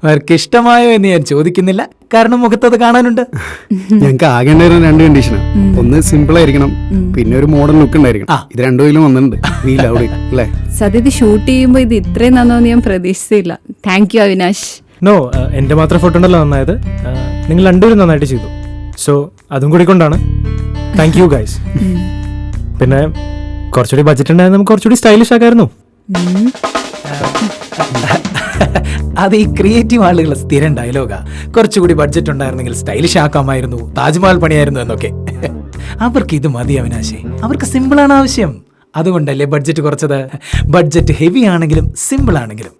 അവർക്ക് ഇഷ്ടമായോ എന്ന് ഞാൻ ചോദിക്കുന്നില്ല, കാരണം മുഖത്തത് കാണാനുണ്ട്. ഞങ്ങൾക്ക് ആകെ ഉണ്ടായിരുന്ന 2 കണ്ടീഷനാ. ഒന്ന് സിമ്പിൾ ആയിരിക്കണം, പിന്നെ ഒരു മോഡേൺ ലുക്ക് ഉണ്ടായിരിക്കണം. ഇത് രണ്ടുപേരും വന്നിട്ടുണ്ട്. അല്ലേ? സത്യത്തിൽ ഷൂട്ട് ചെയ്യുമ്പോൾ ഇത് ഇത്രയും നന്നോന്ന് ഞാൻ പ്രതീക്ഷിച്ചില്ല. Thank you Avinash. നോ, എൻ്റെ മാത്രം ഫോട്ടോ ഉണ്ടല്ലോ നന്നായത്. നിങ്ങൾ രണ്ടുപേരും നന്നായിട്ട് ചെയ്തു. സോ അതും കൂടി കൊണ്ടാണ്. Thank you guys. പിന്നെ കുറച്ചുകൂടി ബഡ്ജറ്റ് ഉണ്ടായിരുന്നു, നമുക്ക് കുറച്ചുകൂടി സ്റ്റൈലിഷ് ആക്കായിരുന്നു. അത് ഈ ക്രിയേറ്റീവ് ആളുകൾ സ്ഥിരം ഡയലോഗാ. കുറച്ചുകൂടി ബഡ്ജറ്റ് ഉണ്ടായിരുന്നെങ്കിൽ സ്റ്റൈലിഷ് ആക്കാമായിരുന്നു, താജ്മഹൽ പണിയായിരുന്നു എന്നൊക്കെ. അവർക്ക് ഇത് മതി അവിനാശേ, അവർക്ക് സിമ്പിളാണ് ആവശ്യം. അതുകൊണ്ടല്ലേ ബഡ്ജറ്റ് കുറച്ചത്. ബഡ്ജറ്റ് ഹെവി ആണെങ്കിലും സിമ്പിൾ ആണെങ്കിലും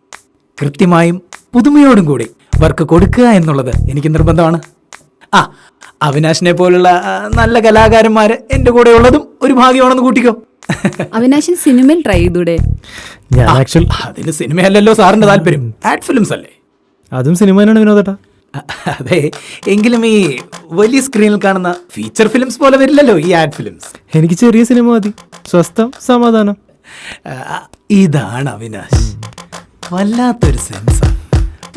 കൃത്യമായും പുതുമയോടും കൂടി വർക്ക് കൊടുക്കുക എന്നുള്ളത് എനിക്ക് നിർബന്ധമാണ്. അവിനാശിനെ പോലുള്ള നല്ല കലാകാരന്മാര് എന്റെ കൂടെ ഉള്ളതും ഒരു ഭാഗ്യമാണെന്ന് കൂട്ടിക്കോ. അവിനാശൻ സിനിമയിൽ ട്രൈ ചെയ്തൂടെ? അതിന് സിനിമയല്ലല്ലോ സാറിന്റെ താല്പര്യം, ആഡ് ഫിലിംസ് അല്ലേ? അതും സിനിമ തന്നെയാണ് വിനോദേട്ടാ. അതെ, എങ്കിലും ഈ വലിയ സ്ക്രീനിൽ കാണുന്ന ഫീച്ചർ ഫിലിംസ് പോലെ വരില്ലല്ലോ ഈ ആഡ് ഫിലിംസ്. എനിക്ക് ചെറിയ സിനിമ മതി, സ്വസ്ഥം, സമാധാനം. ഇതാണ് അവിനാശ്, വല്ലാത്തൊരു സെൻസ്,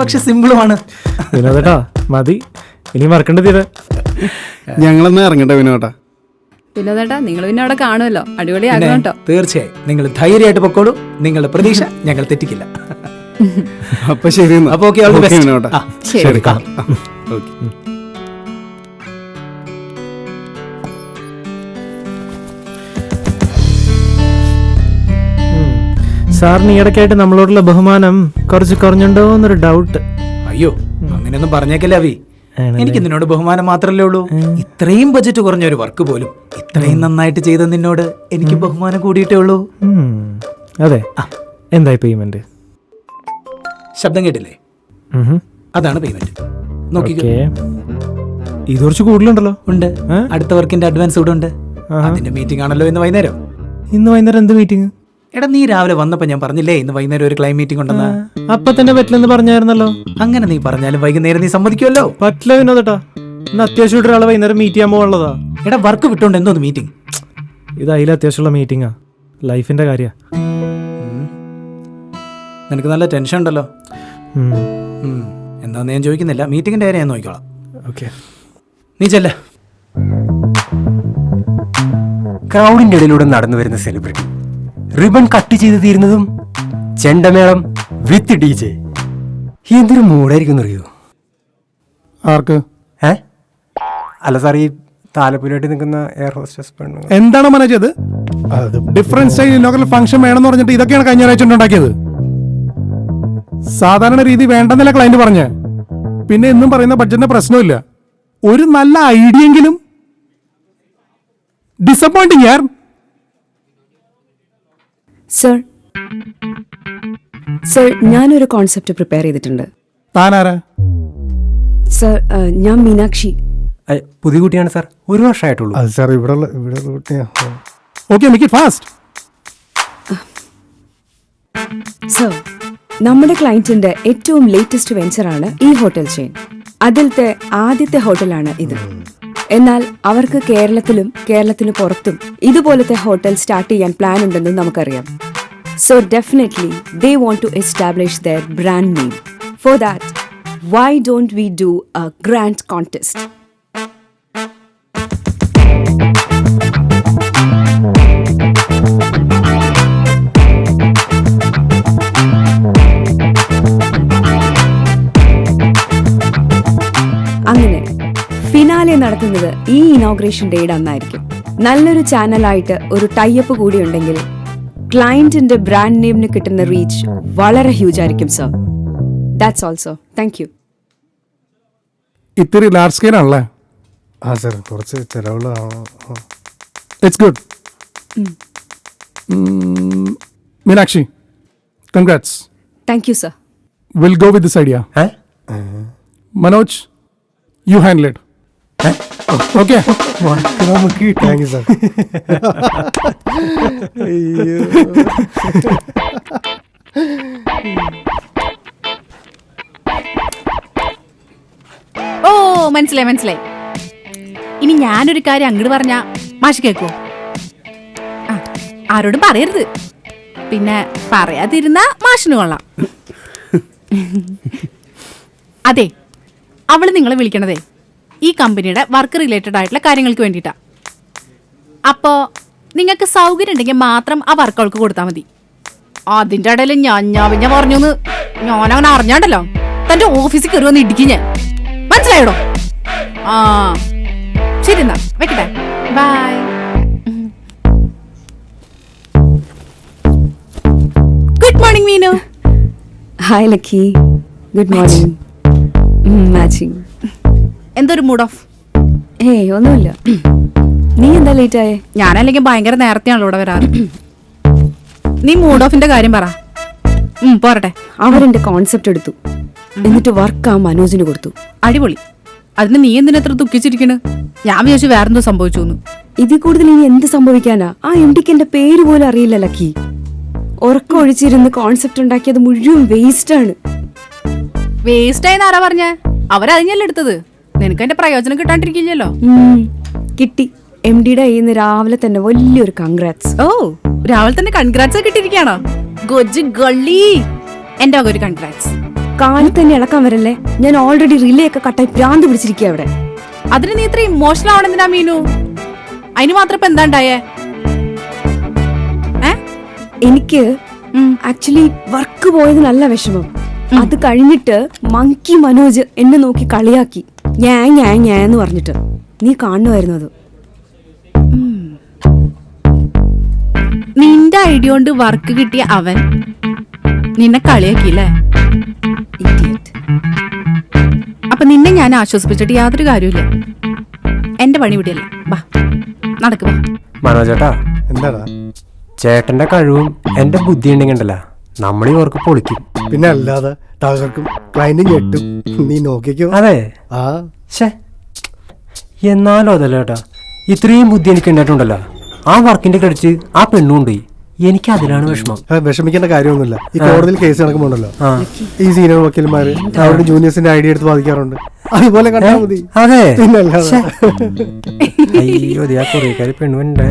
പക്ഷെ സിമ്പിളുമാണ്. വിനോദേട്ടാ മതി, ഇനി മറക്കേണ്ട തീരെ. ഞങ്ങളെന്നാ ഇറങ്ങട്ടെ വിനോദേട്ടാ. വിനോദേട്ടാ നിങ്ങൾ പിന്നെ അവിടെ കാണുമല്ലോ, അടിപൊളിയാകും കേട്ടോ. തീർച്ചയായും, നിങ്ങൾ ധൈര്യമായിട്ട് പൊക്കോളൂ. നിങ്ങളുടെ പ്രതീക്ഷ ഞങ്ങൾ തെറ്റിക്കില്ല. അപ്പൊ ശരി, അപ്പൊ ഓക്കെ വിനോദേട്ടാ. ശരി. സാറിന് ഈയിടയ്ക്കായിട്ട് നമ്മളോടുള്ള ബഹുമാനം കുറച്ച് കുറഞ്ഞുണ്ടോ എന്നൊരു ഡൗട്ട്. അയ്യോ, അങ്ങനെയൊന്നും പറഞ്ഞേക്കല്ലേ അവി. എനിക്ക് നിന്നോട് ബഹുമാനം മാത്രല്ലേ ഉള്ളൂ. ഇത്രയും ബജറ്റ് കുറഞ്ഞ ഒരു വർക്ക് പോലും ഇത്രയും നന്നായിട്ട് ചെയ്ത നിന്നോട് എനിക്ക് ബഹുമാനം കൂടിയിട്ടേ ഉള്ളൂ. അതെ, എന്തായി പേയ്മെന്റ്? ശബ്ദം കേട്ടില്ലേ? അതാണ് പേയ്മെന്റ്. നോക്കിക്കോ, ഇത് കുറച്ച് കൂടുതലുണ്ടല്ലോ. ഉണ്ട്, അടുത്ത വർക്കിന്റെ അഡ്വാൻസ് ഇവിടെ ഉണ്ട്. അതിന്റെ മീറ്റിംഗ് ആണല്ലോ ഇന്ന് വൈകുന്നേരം. ഇന്ന് വൈകുന്നേരം എന്ത് മീറ്റിംഗ്? എടാ, നീ രാവിലെ വന്നപ്പോ ഞാൻ പറഞ്ഞില്ലേ ഇന്ന് വൈകുന്നേരം ഒരു ക്ലൈം മീറ്റിംഗ് ഉണ്ടെന്ന്. അപ്പൊ തന്നെ പറ്റില്ലെന്ന് പറഞ്ഞായിരുന്നല്ലോ. അങ്ങനെ നീ പറഞ്ഞാലും വൈകുന്നേരം നീ സമ്മതിക്കുമല്ലോ. പറ്റില്ല വിനോദേട്ടാ, ഇന്ന് അത്യാവശ്യമായിട്ട് ഒരാളെ വൈകുന്നേരം മീറ്റ് ചെയ്യാൻ പോകാനുള്ളതാ. എടാ, വർക്ക് വിട്ടോണ്ട് എന്തോന്ന് മീറ്റിംഗ്? ഇത് അതിൽ അത്യാവശ്യമുള്ള മീറ്റിംഗാ, ലൈഫിന്റെ കാര്യ. നിനക്ക് നല്ല ടെൻഷൻ ഉണ്ടല്ലോ. എന്താന്ന് ഞാൻ ചോദിക്കുന്നില്ല, മീറ്റിംഗിന്റെ കാര്യം ഞാൻ നോക്കിക്കോളാം. ഓക്കെ, നീ ചെല്ല. ക്രൗഡിന്റെ ഇടയിലൂടെ നടന്നു വരുന്ന സെലിബ്രിറ്റി റിബൺ കട്ട് ചെയ്ത് തീരുന്നതും ചെണ്ടമേളം വിത്ത് DJ. എന്തൊരു മൂടായിരിക്കും അറിയോ? ആർക്ക്? അല്ല സാർ, ഈ താലപ്പൊലിയായിട്ട് നിൽക്കുന്ന എയർ ഹോസ്റ്റസ് പെണ്ണ് എന്താണ് മനോജ് അത്? ഡിഫറൻറ്റ് സ്റ്റൈൽ ഇന്നോഗ്രൽ ഫംഗ്ഷൻ വേണമെന്ന് പറഞ്ഞിട്ട് ഇതൊക്കെയാണ് കഴിഞ്ഞ ആഴ്ച ഉണ്ടാക്കിയത്. സാധാരണ രീതി വേണ്ടെന്നല്ല ക്ലയന്റ് പറഞ്ഞ. പിന്നെ എന്നും പറയുന്ന ബഡ്ജറ്റിന്റെ പ്രശ്നമില്ല. ഒരു നല്ല ഐഡിയ എങ്കിലും ഡിസപ്പോയിന്റിങ് യാർ. സർ ഞാനൊരു കോൺസെപ്റ്റ് പ്രിപ്പയർ ചെയ്തിട്ടുണ്ട്. താനാരാ? സർ ഞാൻ മീനാക്ഷി. പുതിയ കുട്ടിയാണ് സാർ, 1 വർഷമായിട്ടുള്ളൂ. സാർ ഇവിടെ okay, make it fast. Sir, നമ്മുടെ ക്ലയന്റിന്റെ ഏറ്റവും ലേറ്റസ്റ്റ് വെഞ്ചറാണ് ഈ ഹോട്ടൽ ചെയിൻ. അതിലത്തെ ആദ്യത്തെ ഹോട്ടലാണ് ഇത്. എന്നാൽ അവർക്ക് കേരളത്തിന് പുറത്തും ഇതുപോലത്തെ ഹോട്ടൽ സ്റ്റാർട്ട് ചെയ്യാൻ പ്ലാൻ ഉണ്ടെന്ന് നമുക്കറിയാം. So definitely they want to establish their brand name. For that, why don't we do a grand contest? അങ്ങനെ ഫിനാലെ നടത്തുന്നത് ഈ ഇനോഗ്രേഷൻ ഡേയുടെ അന്നായിരിക്കും. നല്ലൊരു ചാനലായിട്ട് ഒരു ടൈപ്പ് കൂടി ഉണ്ടെങ്കിൽ ക്ലയന്റിന്റെ ബ്രാൻഡ് നെയിമിന് കിട്ടുന്ന റീച്ച് വളരെ ഹ്യൂജ് ആയിരിക്കും sir. That's also. Thank you. ഇത്തിരി ലാർജ് സ്കെയിൽ ആണല്ലേ? സാർ, കുറച്ച് ചിലവുള്ള. It's good. Meenakshi, congrats. Thank you sir. Will go with this idea. Manoj, you handle it. Okay, നമുക്ക് താങ്ക് യു സാർ. ഓ, മനസ്സിലായി. ഇനി ഞാനൊരു കാര്യം അങ്ങോട്ട് പറഞ്ഞാ മാഷ് കേക്കോ? ആരോടും പറയരുത്. പിന്നെ പറയാതിരുന്ന മാഷിന് കൊള്ളാം. അതെ, അവള് നിങ്ങളെ വിളിക്കണതേ ഈ കമ്പനിയുടെ വർക്ക് റിലേറ്റഡ് ആയിട്ടുള്ള കാര്യങ്ങൾക്ക് വേണ്ടിയിട്ടാ. അപ്പോ നിങ്ങൾക്ക് സൗകര്യം ഉണ്ടെങ്കിൽ മാത്രം ആ വർക്ക് അവൾക്ക് കൊടുത്താൽ മതി. അതിന്റെ ഇടയിൽ ഞാൻ പറഞ്ഞു ഞാനങ്ങനെ അറിഞ്ഞാണ്ടല്ലോ തന്റെ ഓഫീസിൽ കയറി വന്ന് ഇടിക്കും ഞാൻ. മനസ്സിലായോടോ? ആ ശരി, എന്നാ വെക്കട്ടെ. Bye. Good morning Meenu. Hi Lucky, good morning. Matching. എന്തൊരു മൂഡ് ഓഫ്? ഏയ് ഒന്നുമില്ല. നീ എന്താ ലേറ്റ് ആയേ? ഞാനല്ലെങ്കിൽ ഭയങ്കര നേരത്തെയാണല്ലോ ഇവിടെ വരാറ്. നീ മൂഡ് ഓഫിന്റെ കാര്യം പറ. പോരട്ടെ. അവരെന്റെ കോൺസെപ്റ്റ് എടുത്തു, എന്നിട്ട് വർക്ക് ആ മനോജിന് കൊടുത്തു. അടിപൊളി. അതിന് നീ എന്തിനെത്ര ദുഃഖിച്ചിരിക്കണ്? ഞാൻ വിചാരിച്ചു വേറെന്തോ സംഭവിച്ചു. ഇതിൽ കൂടുതൽ ഇനി എന്ത് സംഭവിക്കാനാ? ആ എം ഡിക്ക് എന്റെ പേര് പോലും അറിയില്ല ലക്കി. ഉറക്കം ഒഴിച്ചിരുന്ന് കോൺസെപ്റ്റ് ഉണ്ടാക്കിയത് മുഴുവൻ വേസ്റ്റ് ആണ്. വേസ്റ്റ് ആയെന്ന് ആരാ പറഞ്ഞ? അവരതിഞ്ഞല്ലേ എടുത്തത്. നിനക്ക് അതിന്റെ പ്രയോജനം കിട്ടാണ്ടിരിക്കില്ലല്ലോ. കിട്ടി. എം ഡിയുടെ കയ്യിന്ന് രാവിലെ തന്നെ വലിയൊരു കൺഗ്രാറ്റ്സ്. ഓ, രാവിലെ തന്നെ കൺഗ്രാറ്റ്സ് കിട്ടിയിരിക്കുകയാണോ? ഗൊജ്ജ് ഗള്ളി. എന്റെ വക ഒരു കൺഗ്രാറ്റ്സ്. കാലത്ത് തന്നെ ഇളക്കാൻ വരല്ലേ? ഞാൻ ഓൾറെഡി റിലേ ഒക്കെ കട്ടായി ഭ്രാന്ത് പിടിച്ചിരിക്കുക അവിടെ. അതിന് നീ ഇത്ര ഇമോഷണൽ ആവണെന്തിനാ മീനു? അതിന് മാത്രം ഇപ്പൊ എന്താ ഉണ്ടായേ? എനിക്ക് ആക്ച്വലി വർക്ക് പോയത് നല്ല വിഷമം. അത് കഴിഞ്ഞിട്ട് മങ്കി മനോജ് എന്നെ നോക്കി കളിയാക്കി, ഞാൻ പറഞ്ഞിട്ട്. നീ കാണുമായിരുന്നു അത്. നിന്റെ ഐഡിയ കൊണ്ട് വർക്ക് കിട്ടിയ അവൻ നിന്നെ കളിയാക്കിയില്ലേ? അപ്പൊ നിന്നെ ഞാൻ ആശ്വസിപ്പിച്ചിട്ട് യാതൊരു കാര്യമില്ല. എന്റെ പണി വിടിയല്ല. ബാ നടക്കുക. മനോജേട്ടാ, എന്താടാ? ചേട്ടന്റെ കഴിവും എന്റെ ബുദ്ധി ഉണ്ടെങ്കിണ്ടല്ല നമ്മളീ വർക്ക് പൊളിക്കും. പിന്നെ അല്ലാതെ തകർക്കും, ക്ലയന്റ് ഞെട്ടും. നീ നോക്കിക്കോ. അതെ. ആ ശേ, എന്നാലും അതല്ല ചേട്ടാ, ഇത്രയും ബുദ്ധി എനിക്ക് ഉണ്ടായിട്ടുണ്ടല്ലോ. ആ വർക്കിന്റെ ക്രെഡിറ്റ് ആ പെണ്ണുണ്ട്. എനിക്ക് അതിലാണ് വിഷമം. വിഷമിക്കേണ്ട കാര്യമൊന്നുമില്ല. ഈ കോടതിയിൽ കേസ് നടക്കുമ്പോണ്ടല്ലോ, ഈ സീനിയർ വക്കീൽമാര് അവരുടെ ജൂനിയേഴ്സിന്റെ ഐഡിയ എടുത്ത് ബാധിക്കാറുണ്ട്. അതുപോലെ കണ്ടാൽ മതി. അതെ. പിന്നല്ലാതെ. അയ്യോ, ആ കൊറിയക്കാരി പെണ്ണുണ്ടേ.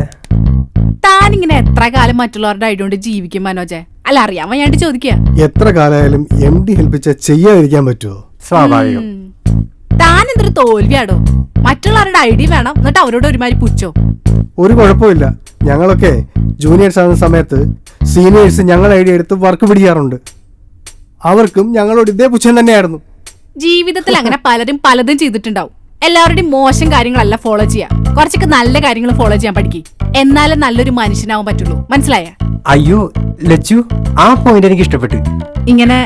താനിങ്ങനെ എത്ര കാലം മറ്റുള്ളവരുടെ ഐഡിയ കൊണ്ട് ജീവിക്കും മനോജെ? അല്ല, അറിയാൻ വയ്യാണ്ട് ചോദിക്കുക. എത്ര കാലമായാലും എം ഡി ഹെൽപ്പിച്ച ചെയ്യാതിരിക്കാൻ പറ്റുമോ? സ്വാഭാവികം. താൻ എന്തൊരു തോൽവിയാടോ. മറ്റുള്ളവരുടെ ഐഡിയ വേണം, എന്നിട്ട് അവരോട് ഒരുമാതിരി പുച്ചോ. ഒരു കുഴപ്പമില്ല. ഞങ്ങളൊക്കെ ജൂനിയേഴ്സ് ആകുന്ന സമയത്ത് സീനിയേഴ്സ് ഞങ്ങൾ ഐഡിയ എടുത്ത് വർക്ക് പിടിക്കാറുണ്ട്. അവർക്കും ഞങ്ങളോട് ഇതേ പുച്ഛം തന്നെയായിരുന്നു. ജീവിതത്തിൽ അങ്ങനെ പലരും പലതും ചെയ്തിട്ടുണ്ടാവും. എല്ലാവരുടെയും മോശം കാര്യങ്ങളല്ല ഫോളോ ചെയ്യാ. കുറച്ചൊക്കെ നല്ല കാര്യങ്ങൾ ഫോളോ ചെയ്യാൻ പഠിക്കും. എന്നാലേ നല്ലൊരു മനുഷ്യനാവാൻ പറ്റുള്ളൂ. മനസ്സിലായ? അയ്യോ ലച്ചു, ആ പോയിന്റ് എനിക്ക് ഇഷ്ടപ്പെട്ടു. ഇങ്ങനെ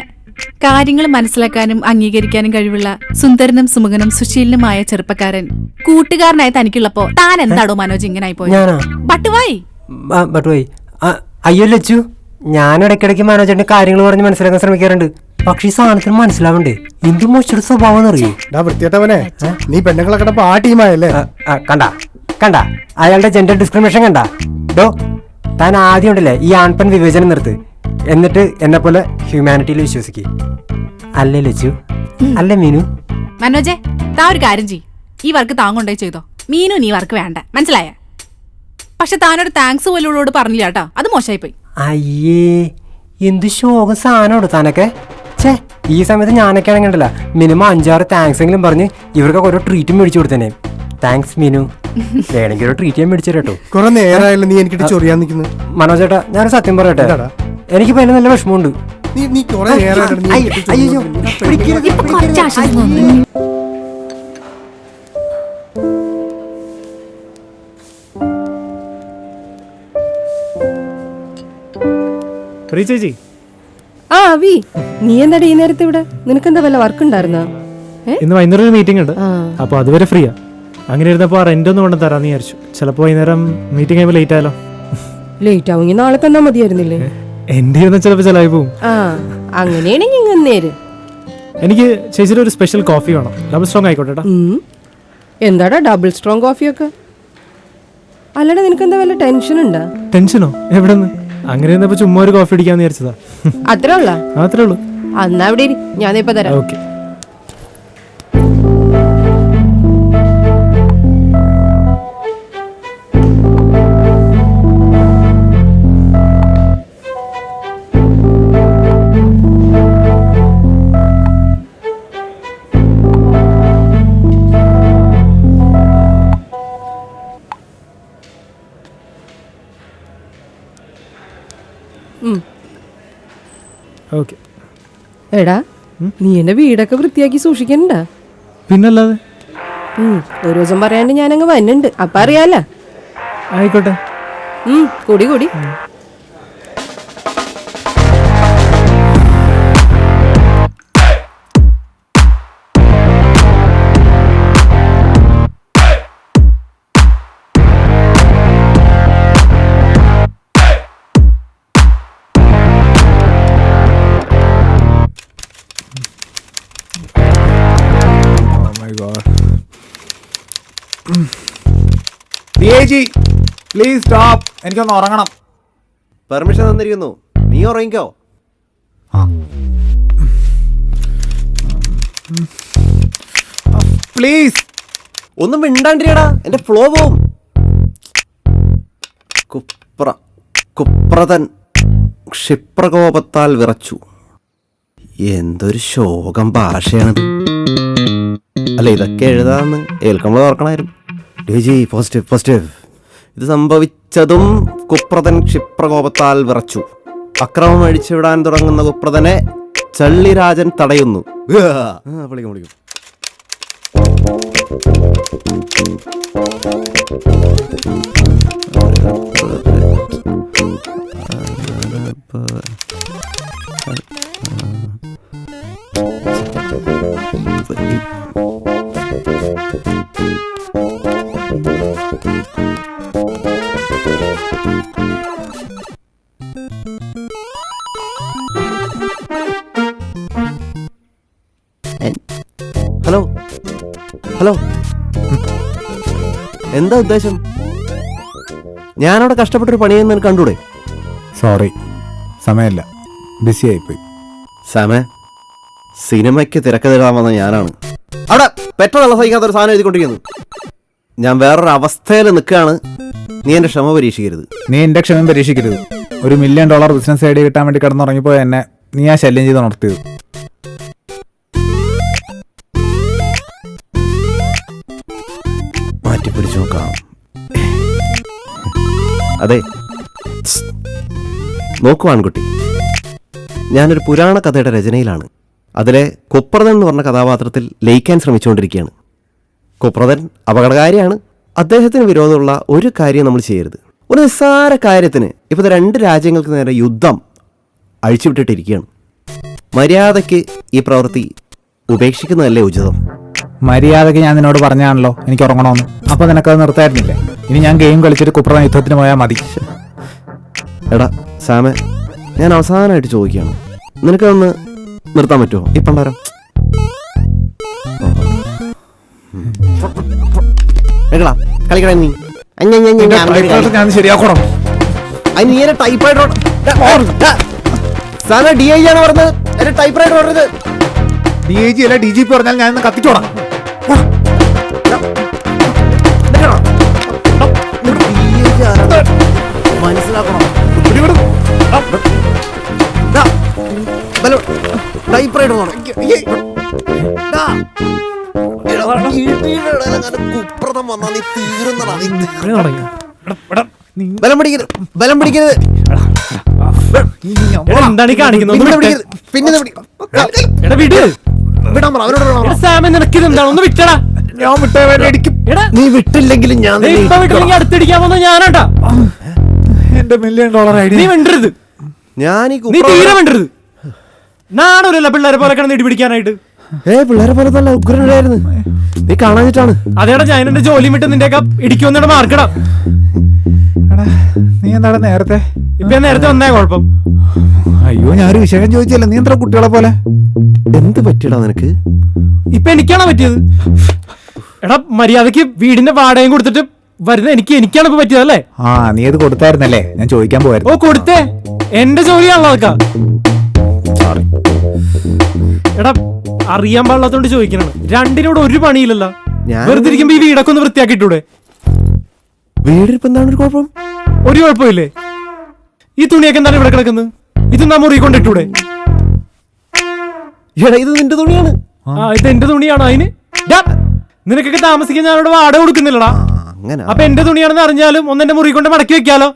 കാര്യങ്ങൾ മനസ്സിലാക്കാനും അംഗീകരിക്കാനും കഴിവുള്ള സുന്ദരനും സുമുഖനും സുശീലനുമായ ചെറുപ്പക്കാരൻ കൂട്ടുകാരനായി തനിക്കുള്ളപ്പോ താൻ എന്താടോ മനോജ് ഇങ്ങനെ ആയിപ്പോയി? ഞാനാ? ബട്ടുവായി. അയ്യോ ലച്ചു, ഞാൻ ഇടയ്ക്കിടയ്ക്ക് മനോജന്റെ കാര്യങ്ങൾ പറഞ്ഞ് മനസ്സിലാക്കാൻ ശ്രമിക്കാറുണ്ട്. പക്ഷെ ഈ സാധനത്തിന് മനസ്സിലാവണ്ടേ എന്ത് മോശം സ്വഭാവം അറിയൂ. വൃത്തിയേട്ടവനെ, നീ പെണ്ണുങ്ങളെ കണ്ടപ്പോ ആ ടീമായല്ലേ? കണ്ട അയാളുടെ ജെൻഡർ ഡിസ്ക്രിമിനേഷൻ കണ്ട. ഡോ, താൻ ആദ്യം ഉണ്ടല്ലേ ഈ ആൺപെൺ വിവേചനം നിർത്ത്. എന്നിട്ട് എന്നെ പോലെ ഹ്യൂമാനിറ്റിയിൽ വിശ്വസിക്കുക. അല്ലേ ലച്ചു? അല്ലേ മീനു? മനോജെ, താ ഒരു കാര്യം ചെയ്. ഈ വർക്ക് താൻ കൊണ്ടുപോയി ചെയ്തോ. മീനു നീ വർക്ക് വേണ്ട. മനസ്സിലായ? പക്ഷെ താനൊരു താങ്ക്സ് പോലുള്ളോട് പറഞ്ഞില്ല കേട്ടോ. അത് മോശമായി പോയി. അയ്യേ, എന്ത് ശോകം സാധനോട് താനൊക്കെ. ഛേ, ഈ സമയത്ത് ഞാനൊക്കെ ആണെങ്കിലല്ല മിനിമം 5-6 താങ്ക്സ് എങ്കിലും പറഞ്ഞ് ഇവർക്കൊക്കെ ഓരോ ട്രീറ്റും മേടിച്ചു കൊടുത്തേനെ. താങ്ക്സ് മീനു. വേണമെങ്കിൽ ഒരു ട്രീറ്റ് ഞാൻ മേടിച്ചു തരാട്ടോ. കുറെ നേരമായാലും നീ എനിക്ക് ചൊറിയാൻ നിൽക്കുന്നു. മനോജേട്ടാ, ഞാനൊരു സത്യം പറയട്ടെ, എനിക്കിപ്പോ അതിന് നല്ല വിഷമമുണ്ട്. നീ കുറെ അയ്യോ, ഇപ്പൊ കുറച്ച് ആശ്വാസം തോന്നുന്നു. ചേച്ചി, ആ അവി, നീ എന്താ ഈ നേരത്തെ ഇവിടെ? നിനക്കെന്താ വല്ല വർക്ക് ഉണ്ടായിരുന്നോ? ഇന്ന് വൈകുന്നേരം ഒരു മീറ്റിംഗ് ഉണ്ട്. അപ്പൊ അതുവരെ ഫ്രീയാ. അങ്ങനെ ഇരുന്നപ്പോ റെന്റ് ഒന്ന് കൊണ്ടു തരാന്ന് വിചാരിച്ചു. ചിലപ്പോ വൈകുന്നേരം മീറ്റിംഗ് ആയപ്പോ ലേറ്റ് ആയാലോ? ലേറ്റ് ആവുമെങ്കിൽ നാളെ തന്നാ മതിയായിരുന്നില്ലേ? എന്റെ ഇരുന്ന ചിലപ്പോ ചിലവായി പോവും. ആ, അങ്ങനെയാണെങ്കിൽ ഇങ്ങന്നേര്. എനിക്ക് ചേച്ചിയുടെ ഒരു സ്പെഷ്യൽ കോഫി വേണം. ഡബിൾ സ്ട്രോങ് ആയിക്കോട്ടെ. എന്താടാ ഡബിൾ സ്ട്രോങ് കോഫിയൊക്കെ? അല്ലടാ, നിനക്കെന്താ വല്ല ടെൻഷൻ ഉണ്ടാ? ടെൻഷനോ? എവിടെ നിന്ന്? അങ്ങനെ ഇരുന്നപ്പോ ചുമ്മാ ഒരു കോഫി അടിക്കാന്ന് വിചാരിച്ചതാ. അത്രേ ഉള്ള? അത്രേ ഉള്ളൂ. എന്നാ അവിടെ ഞാനിപ്പോ തരാം. ഓക്കെ. ഓക്കെ. എടാ നീ എന്റെ വീടൊക്കെ വൃത്തിയാക്കി സൂക്ഷിക്കണ്ട. പിന്നല്ലാതെ. ഒരു ദിവസം പറയാണ്ട് ഞാനങ്ങ് വന്നുണ്ട്, അപ്പൊ അറിയാലോ. ആയിക്കോട്ടെ. കൂടി കൂടി. പ്ലീസ് സ്റ്റോപ്പ്, എനിക്കൊന്ന് ഉറങ്ങണം. പെർമിഷൻ തന്നിരിക്കുന്നു, നീ ഉറങ്ങിക്കോ. പ്ലീസ് ഒന്നും മിണ്ടാണ്ടിരിയടാ, എന്റെ ഫ്ലോ പോവും. കുപ്രതൻ ക്ഷിപ്രകോപത്താൽ വിറച്ചു. എന്തൊരു ശോകം ഭാഷയാണിത്. അല്ല, ഇതൊക്കെ എഴുതാന്ന് ഏൽക്കുമ്പോൾ ഓർക്കണമായിരുന്നു. Positive positive. ഇത് സംഭവിച്ചതും കുപ്രതൻ ക്ഷിപ്രകോപത്താൽ വിറച്ചു. അക്രമം അഴിച്ചുവിടാൻ തുടങ്ങുന്ന കുപ്രതനെ ചള്ളിരാജൻ തടയുന്നു. വിളിക്കും വിളിക്കും. ഹലോ ഹലോ, എന്താ ഉദ്ദേശം? ഞാനവിടെ കഷ്ടപ്പെട്ടൊരു പണിയെന്ന് എനിക്ക് കണ്ടൂടെ? സോറി, സമയമില്ല, ബിസി ആയിപ്പോയി. സാമേ, സിനിമയ്ക്ക് തിരക്കഥയിടാൻ വന്ന ഞാനാണ് അവിടെ പെട്രോൾ വെള്ളം സഹിക്കാത്ത ഒരു സാധനം എഴുതിക്കൊണ്ടിരിക്കുന്നു. ഞാൻ വേറൊരു അവസ്ഥയിൽ നിൽക്കുകയാണ്. നീ എൻ്റെ ക്ഷമ പരീക്ഷിക്കരുത്. നീ എൻ്റെ ക്ഷമം പരീക്ഷിക്കരുത്. $1 മില്യൺ ബിസിനസ് ഐഡിയ കിട്ടാൻ വേണ്ടി കിടന്നുറങ്ങിപ്പോയ എന്നെ നീ ആ ശല്യം ചെയ്ത് ഉണർത്തിയത്. മാറ്റിപ്പിടിച്ചു നോക്കാം. അതെ, നോക്കൂ ആൺകുട്ടി, ഞാനൊരു പുരാണ കഥയുടെ രചനയിലാണ്. അതിലെ കുപ്രതൻ എന്ന് പറഞ്ഞ കഥാപാത്രത്തിൽ ലയിക്കാൻ ശ്രമിച്ചുകൊണ്ടിരിക്കുകയാണ്. കുപ്രതൻ അപകടകാരിയാണ്. അദ്ദേഹത്തിന് വിരോധമുള്ള ഒരു കാര്യം നമ്മൾ ചെയ്യരുത്. ഒരു നിസ്സാര കാര്യത്തിന് ഇപ്പോൾ 2 രാജ്യങ്ങൾക്ക് നേരെ യുദ്ധം അഴിച്ചുവിട്ടിട്ടിരിക്കുകയാണ്. മര്യാദയ്ക്ക് ഈ പ്രവൃത്തി ഉപേക്ഷിക്കുന്നതല്ലേ ഉചിതം? മര്യാദയ്ക്ക് ഞാൻ നിന്നോട് പറഞ്ഞാണല്ലോ എനിക്ക് ഉറങ്ങണമെന്ന്. അപ്പൊ നിനക്കത് നിർത്തായിരുന്നില്ലേ? ഇനി ഞാൻ ഗെയിം കളിച്ചിട്ട് കുപ്രതൻ യുദ്ധത്തിന് പോയാൽ മതി. എടാ സാമേ, ഞാൻ അവസാനമായിട്ട് ചോദിക്കുകയാണ്, നിനക്കതൊന്ന് നിർത്താൻ പറ്റുമോ? ഈ പണ്ടാരം കളിക്കടാ നീ. ഞാൻ ശരിയാക്കണം. DIG ആണ് പറഞ്ഞത്, എന്റെ ടൈപ്പ് റൈറ്റർ പറഞ്ഞത്. DIG അല്ല DGP പറഞ്ഞാൽ ഞാൻ കത്തിച്ചോടാം. മനസ്സിലാക്കണം. ടൈപ്പ് റൈറ്റർ കുപ്രതം വന്നാ നീ തീർന്നടാ. ബലം പിടിക്കരുത്, ബലം പിടിക്കരുത്. എന്താണ് ഈ കാണിക്കുന്നത്? പിന്നെ ഞാൻ നീ വിട്ടില്ലെങ്കിലും ഞാൻ അടുത്തിടിക്കാൻ വന്ന ഞാനാട്ടാ. എന്റെ $1 മില്യൺ ഐഡിയ നീ വേണ്ടരുത്, ഞാൻ നീ തീരെ വേണ്ടരുത്. നാടൊരല്ല പിള്ളേരെ പോലെ കിടന്ന് ഇടിപിടിക്കാനായിട്ട്. പിള്ളേരെ പോലെ നല്ല ഉഗ്രനായിരുന്നു. നീ കാണാഞ്ഞിട്ടാണ്. അതേടാ, ഞാൻ എന്റെ ജോലി വിട്ട് നിന്റെയൊക്കെ ഇടിക്കുമെന്നാണ് മാർക്കടാ. നീ എന്താണ് നേരത്തെ? ഇപ്പൊ നേരത്തെ വന്നേ കുഴപ്പം. അയ്യോ, ഞാനൊരു വിഷയം ചോദിച്ചല്ലേ, നീ എന്താ കുട്ടികളെ പോലെ? എന്ത് പറ്റിയടാ നിനക്ക്? ഇപ്പൊ എനിക്കാണോ പറ്റിയത്? എടാ, മര്യാദക്ക് വീടിന്റെ വാടകയും കൊടുത്തിട്ട് വരുന്ന എനിക്കാണ് ഇപ്പൊ പറ്റിയതല്ലേ? നീ അത് കൊടുത്തായിരുന്നല്ലേ? ഞാൻ ചോദിക്കാൻ പോയായിരുന്നു. ഓ, കൊടുത്തേ, എന്റെ ജോലിയാണല്ലോ അതൊക്കെ. എടാ, അറിയാൻ പാടില്ലാത്തോണ്ട് ചോദിക്കണം. രണ്ടിനോട് ഒരു പണിയില്ലല്ലോ. വെറുതെ ഇരിക്കുമ്പോ ഈ വീടൊക്കെ ഒന്ന് വൃത്തിയാക്കിട്ടൂടെ? വീടിരിപ്പ് എന്താണ് ഒരു കുഴപ്പം? ഒരു കുഴപ്പമില്ലേ? ഈ തുണിയൊക്കെ എന്താണ് ഇവിടെ കിടക്കുന്നത്? ഇത് നാ മുറി കൊണ്ടിട്ടൂടെ? എടാ, ഇത് നിന്റെ തുണിയാണ്. ഇത് എന്റെ തുണിയാണോ? അതിന് നിനക്കൊക്കെ താമസിക്കാൻ ഞാൻ ഇവിടെ വാടക കൊടുക്കുന്നില്ലടാ. അപ്പൊ എന്റെ തുണിയാണെന്ന് അറിഞ്ഞാലും ഒന്ന് എന്റെ മുറി കൊണ്ട് മടക്കി വെക്കാലോ.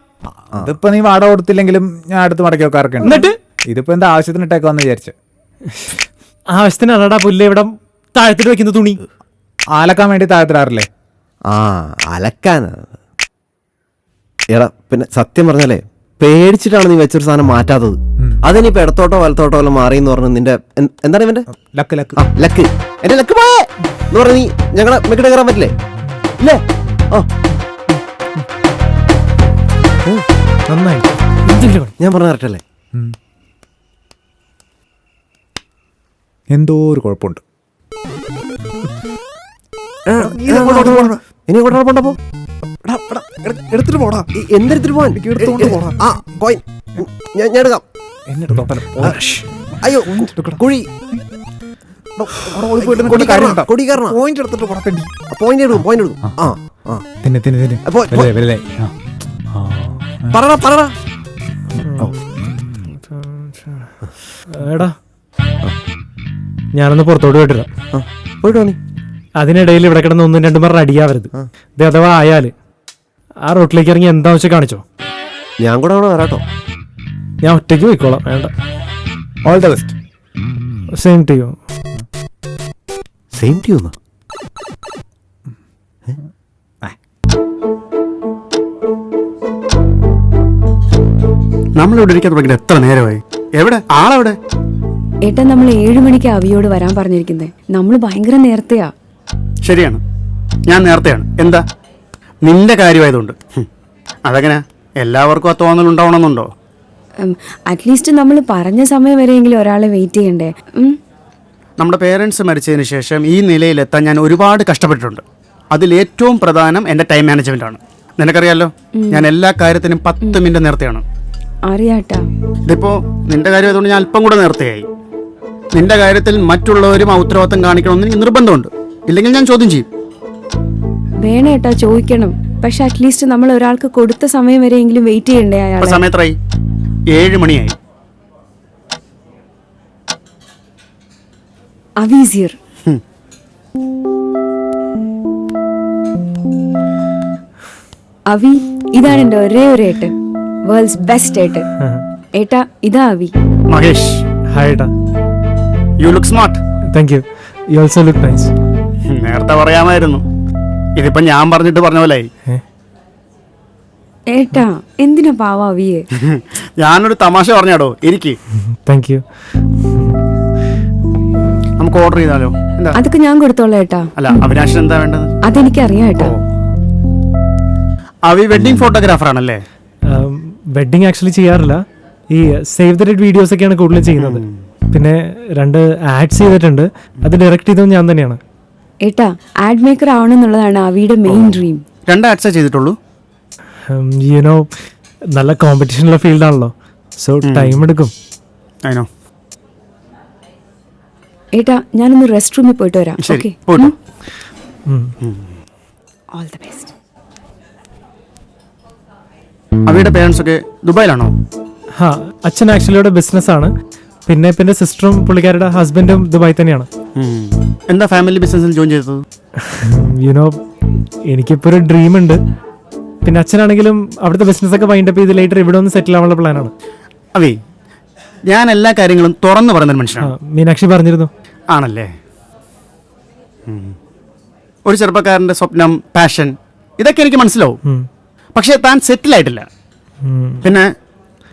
അതിപ്പോ നീ വാടക കൊടുത്തില്ലെങ്കിലും ഞാൻ അടുത്ത് മടക്കി വെക്കാറൊക്കെ. എന്നിട്ട് ഇതിപ്പോ എന്താ ആവശ്യത്തിന് ഇട്ടേക്കാന്ന് വിചാരിച്ചു. ആവശ്യത്തിന് അല്ലടാ പുല്ല് ഇവിടെ താഴത്തിട്ട് വെക്കുന്ന തുണി. ആലക്കാൻ വേണ്ടി താഴത്തിടാറില്ലേ? ആ അലക്കാനാ. എടാ പിന്നെ സത്യം പറഞ്ഞാലേ പേടിച്ചിട്ടാണ് നീ വെച്ചൊരു സാധനം മാറ്റാത്തത്. അതിനിപ്പോ ഇടത്തോട്ടോ വലത്തോട്ടോ വല്ല മാറിയെന്ന് പറഞ്ഞു നിന്റെ എന്താണ് ഇവന്റെ ലക്ക് ലക്ക്. ആ ലക്ക്, എന്റെ ലക്ക് പോയേ എന്ന് പറഞ്ഞ നീ ഞങ്ങളെ മെക്കിട്ട് കയറാൻ പറ്റില്ലേ? ഇല്ലേ? ആ നന്നായി. ഞാൻ പറഞ്ഞ കറക്റ്റ് അല്ലേ? എന്തോ ഒരു കുഴപ്പമുണ്ട്. ഇനി എങ്ങോട്ടാണ് പോണ്ടപ്പോ? എടുത്തിട്ട് പോടാ. എന്തെടുത്തിട്ട് പോവാൻ? ആ കോയിൻ ഞാൻ എടുക്കാം. അയ്യോ കുഴി കൊടി കയറണം. പോയിന്റ് എടുത്തിട്ട് കൊടുക്കണ്ടി. പോയിന്റ് എടുക്കും. ആ ആ തിന്നെ തിന്നെ തിന്നെ. അപ്പൊ വലുതായി, വലുതായി. പറടാ. എടാ ഞാനൊന്ന് പുറത്തോട്ട് പോയിട്ടില്ല. പോയിട്ടോ നീ. അതിനിടയിൽ ഇവിടെ കിടന്ന് 1-2 പറഞ്ഞ അടിയാവരുത്. ഇത് അഥവാ ആയാല് ആ റോട്ടിലേക്ക് ഇറങ്ങി എന്താ വെച്ചാൽ കാണിച്ചോ. ഞാൻ കൂടെ അവിടെ വരാട്ടോ. ഞാൻ ഒറ്റയ്ക്ക് പോയിക്കോളാം. വേണ്ട. All the best. Same to you. Same to you. നമ്മളിവിടെ ഇരിക്കാൻ തുടങ്ങിയിട്ട് എത്ര നേരമായി? എവിടെ ആളെവിടെ? ഏട്ടാ, നമ്മൾ 7 മണിക്ക് അവിയോട് വരാൻ പറഞ്ഞിരിക്കുന്നത്. നമ്മൾ ഭയങ്കര നേരത്തെയാ. ശരിയാണ്, ഞാൻ നേരത്തെയാണ്. എന്താ നിന്റെ കാര്യമായതുകൊണ്ട്? അതെങ്ങനെ എല്ലാവർക്കും ആ തോന്നലുണ്ടാവണമെന്നുണ്ടോ? അറ്റ്ലീസ്റ്റ് നമ്മൾ പറഞ്ഞ സമയം വരെയെങ്കിലും ഒരാളെ വെയിറ്റ് ചെയ്യണ്ടേ? നമ്മുടെ പേരൻസ് മരിച്ചതിന് ശേഷം ഈ നിലയിലെത്താൻ ഞാൻ ഒരുപാട് കഷ്ടപ്പെട്ടിട്ടുണ്ട്. അതിലേറ്റവും പ്രധാനം എൻ്റെ ടൈം മാനേജ്മെൻ്റ് ആണ്. നിനക്കറിയാലോ, ഞാൻ എല്ലാ കാര്യത്തിനും 10 മിനിറ്റ് നേരത്തെയാണ്. അറിയാട്ടാ. ഇതിപ്പോൾ നിന്റെ കാര്യം ആയതുകൊണ്ട് ഞാൻ അല്പം കൂടെ നേരത്തെയായി. നിന്റെ കാര്യത്തിൽ മറ്റുള്ളവരും ഉത്തരവാദിത്തം കാണിക്കണമെന്ന് എനിക്ക് നിർബന്ധമുണ്ട്. ഇല്ലെങ്കിൽ ഞാൻ ചോദ്യം ചെയ്യും. വേണേട്ടാ, ചോദിക്കണം. പക്ഷെ അറ്റ്ലീസ്റ്റ് നമ്മൾ ഒരാൾക്ക് കൊടുത്ത സമയം വരെയെങ്കിലും വെയിറ്റ് ചെയ്യണ്ടേ ഇപ്പൊ അയാളെ? സമയത്തായി 7 മണിയായി. അവീസിയർ. അവി, ഇതാണ് എൻ്റെ ഒരേ ഒരു ഏട്ടൻ. വേൾഡ്സ് ബെസ്റ്റ് ഏട്ടൻ. ഏട്ടാ, ഇതാ അവി. മഹേഷ്, ഹായ് ഏട്ടാ. You look smart. Thank you. You also look nice. നേരത്തെ പറയാമായിരുന്നു. ഇതിപ്പോ ഞാൻ പറഞ്ഞിട്ട് പറഞ്ഞ പോലെ ആയി. ഏട്ടാ, എന്തിനാ പാവ അവിയെ? ഞാനൊരു തമാശ പറഞ്ഞാടോ. ഇരിക്ക്, താങ്ക് യു. നമുക്ക് ഓർഡർ ചെയ്താലോ? എന്താ? അതൊക്കെ ഞാൻ കൊടുത്തോളാം ഏട്ടാ. അല്ല, അവിനാശിന് എന്താ വേണ്ടത്? അതെനിക്കറിയാം ഏട്ടാ. അവി വെഡിങ് ഫോട്ടോഗ്രാഫർ ആണല്ലേ? വെഡിങ് ആക്ച്വലി ചെയ്യാറില്ല. ഈ സേവ് ദ ഡേറ്റ് വീഡിയോസ് ഒക്കെയാണ് കൂടുതലും ചെയ്യുന്നത്. പിന്നെ 2 ആഡ്സ് ചെയ്തിട്ടുണ്ട്. അത് ഡയറക്റ്റ് ചെയ്തത് ഞാൻ തന്നെയാണ്. ഏട്ടാ, ആഡ് മേക്കർ ആവണമെന്നുള്ളതാണ് അവിയുടെ മെയിൻ ഡ്രീം. 2 ആഡ്സേ ചെയ്തിട്ടുള്ളൂ? യുനോ നല്ല കോമ്പറ്റീഷനുള്ള ഫീൽഡാണല്ലോ, സോ ടൈം എടുക്കും. അതിനോ? ഏട്ടാ, ഞാനൊന്ന് റെസ്റ്റ് റൂമിൽ പോയിട്ട് വരാം. ശരി, ഓക്കെ. പോയിട്ടോ. All the best. അവിയുടെ പേരൻസ് ഒക്കെ ദുബായിലാണോ? ഹാ, അച്ഛൻ ആക്ച്വലി ഇവിടെ ബിസിനസ്സാണ്. പിന്നെ സിസ്റ്ററും പുള്ളിക്കാരുടെ ഹസ്ബൻഡും ദുബായ് തന്നെയാണ്. എന്താ ഫാമിലി ബിസിനസ്സിൽ ജോയിൻ ചെയ്തത്? യുനോ എനിക്കിപ്പോൾ ഒരു ഡ്രീം ഉണ്ട്. പിന്നെ അച്ഛനാണെങ്കിലും അവിടുത്തെ ബിസിനസ്സൊക്കെ വൈൻഡപ്പ് ചെയ്ത് ലേറ്റർ ഇവിടെ ഒന്ന് സെറ്റിൽ ആവാനുള്ള പ്ലാനാണ്. അവി, ഞാൻ എല്ലാ കാര്യങ്ങളും തുറന്നു പറയുന്നൊരു മനുഷ്യനാണ്. മീനാക്ഷി പറഞ്ഞിരുന്നു. ആണല്ലേ? ഒരു ചെറുപ്പക്കാരൻ്റെ സ്വപ്നം, പാഷൻ, ഇതൊക്കെ എനിക്ക് മനസ്സിലാവും. പക്ഷേ താൻ സെറ്റിലായിട്ടില്ല. പിന്നെ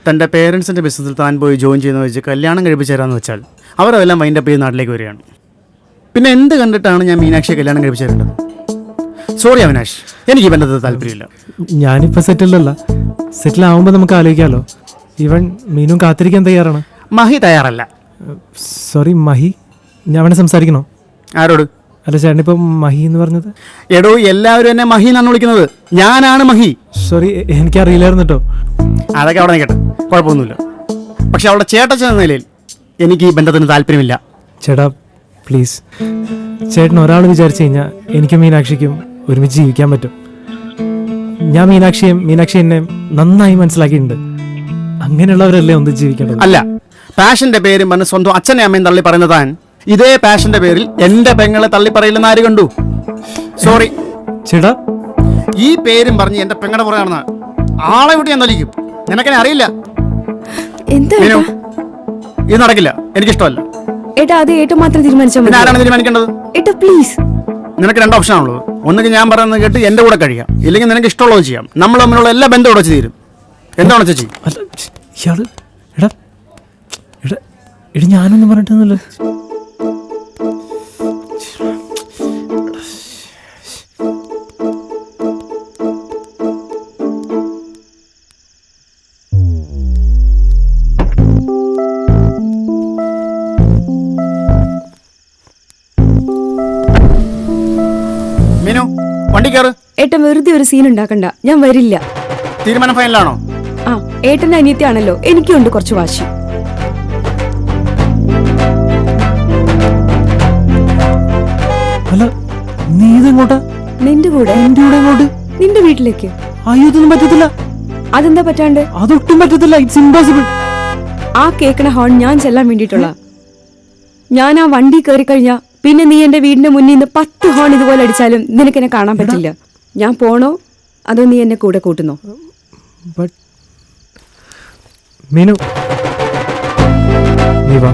തൻ്റെ പേരൻസിൻ്റെ ബിസിനസ്സിൽ താൻ പോയി ജോയിൻ ചെയ്യുന്ന വെച്ച് കല്യാണം കഴിപ്പിച്ച് തരാമെന്ന് വെച്ചാൽ അവരെല്ലാം വൈൻഡപ്പ് ചെയ്ത് നാട്ടിലേക്ക് വരികയാണ്. പിന്നെ എന്ത് കണ്ടിട്ടാണ് ഞാൻ മീനാക്ഷിയെ കല്യാണം കഴിപ്പിച്ച് തരേണ്ടത്? സോറി അവിനാഷ്, എനിക്ക് ബന്ധത്തിൽ താല്പര്യമില്ല. ഞാനിപ്പോൾ സെറ്റിലല്ല. സെറ്റിൽ ആവുമ്പോൾ നമുക്ക് ആലോചിക്കാമല്ലോ. ഈവൻ മീനും കാത്തിരിക്കാൻ തയ്യാറാണ്. മഹി തയ്യാറല്ല. സോറി മഹി, ഞാൻ വേണേൽ സംസാരിക്കണോ? ആരോട്? അല്ല ചേട്ടനിപ്പോൾ മഹി എന്ന് പറഞ്ഞത്? എടോ, എല്ലാവരും എന്നെ മഹി എന്നാണ് വിളിക്കുന്നത്. ഞാനാണ് മഹി. സോറി, എനിക്കറിയില്ലായിരുന്നു കേട്ടോ. അതൊക്കെ അവിടെ നിൽക്കട്ടെ, കുഴപ്പമൊന്നുമില്ല. പക്ഷെ അവളുടെ ചേട്ടച്ചൻ എന്ന നിലയിൽ എനിക്ക് ഈ ബന്ധത്തിന് താല്പര്യമില്ല. ചേട്ടാ പ്ലീസ്, ചേട്ടൻ ഒരാൾ വിചാരിച്ചു കഴിഞ്ഞാൽ എനിക്കും മീനാക്ഷിക്കും ഒരുമിച്ച് ജീവിക്കാൻ പറ്റും. ഞാൻ മീനാക്ഷി എന്നെ നന്നായി മനസ്സിലാക്കിയിട്ടുണ്ട്. അങ്ങനെയുള്ളവരല്ലേ ഒന്ന് ജീവിക്കേണ്ടത്? അല്ല, പാഷന്റെ പേരും പറഞ്ഞ് സ്വന്തം അച്ഛനെ അമ്മയും തള്ളി പറയുന്ന താൻ ഇതേ പാഷന്റെ പേരിൽ എന്റെ പെങ്ങളെ തള്ളി പറയില്ലെന്ന് ആര് കണ്ടു? സോറി ചേട്ടാ, ഈ പേരും പറഞ്ഞ് എന്റെ പെങ്ങളുടെ പുറകെ നടന്ന ആളെ വിട്ട് ഞാൻ തല്ലിക്കും. നിനക്കെന്നെ അറിയില്ല. എന്താ മീനു, ഇത് നടക്കില്ല, എനിക്കിഷ്ടമല്ല. ഏട്ടാ അത് ഏട്ടൻ മാത്രം തീരുമാനിച്ചാൽ പിന്നെ ആരാണ് മതി തീരുമാനിക്കേണ്ടത്? ഏട്ടാ പ്ലീസ്. നിനക്ക് 2 ഓപ്ഷനാണുള്ളത്. ഒന്നുകിൽ ഞാൻ പറയുന്നത് കേട്ട് എൻ്റെ കൂടെ കഴിയാം, ഇല്ലെങ്കിൽ നിനക്ക് ഇഷ്ടമുള്ളത് ചെയ്യാം. നമ്മൾ തമ്മിലുള്ള എല്ലാ ബന്ധവും ഉടച്ച് തീരും. എന്താണ് ചേച്ചി? അല്ല ഇയാള് എടാ എടാ എടാ ഞാനൊന്നും പറഞ്ഞിട്ടൊന്നുമില്ല. മീനു, വണ്ടി കയറ്. ഏട്ടൻ വെറുതെ ഒരു സീൻ ഉണ്ടാക്കണ്ട, ഞാൻ വരില്ല. തീരുമാനം ഫൈനലാണോ? ആ ഏട്ടന്റെ അനിയത്തിയാണല്ലോ, എനിക്കുണ്ട് കുറച്ച് വാശി. അല്ല നീ ഇതെങ്ങോട്ടാ? നിന്റെ കൂടെ. എന്റെ കൂടെ എങ്ങോട്ട്? നിന്റെ വീട്ടിലേക്ക്. അയ്യോ ഇതൊന്നും പറ്റത്തില്ല. അതെന്താ പറ്റാണ്ട്? അതൊട്ടും പറ്റത്തില്ല. It's impossible. ആ കേക്കണ ഹോൺ ഞാൻ ചെല്ലാൻ വേണ്ടിയിട്ടുള്ള. ഞാൻ ആ വണ്ടി കയറി കഴിഞ്ഞാ പിന്നെ നീ എന്റെ വീടിന്റെ മുന്നിൽ നിന്ന് 10 ഹോൺ ഇതുപോലെ അടിച്ചാലും നിനക്കെന്നെ കാണാൻ പറ്റില്ല. ഞാൻ പോണോ അതോ നീ എന്നെ കൂടെ കൂട്ടുന്നോ? മീനു നീ വാ.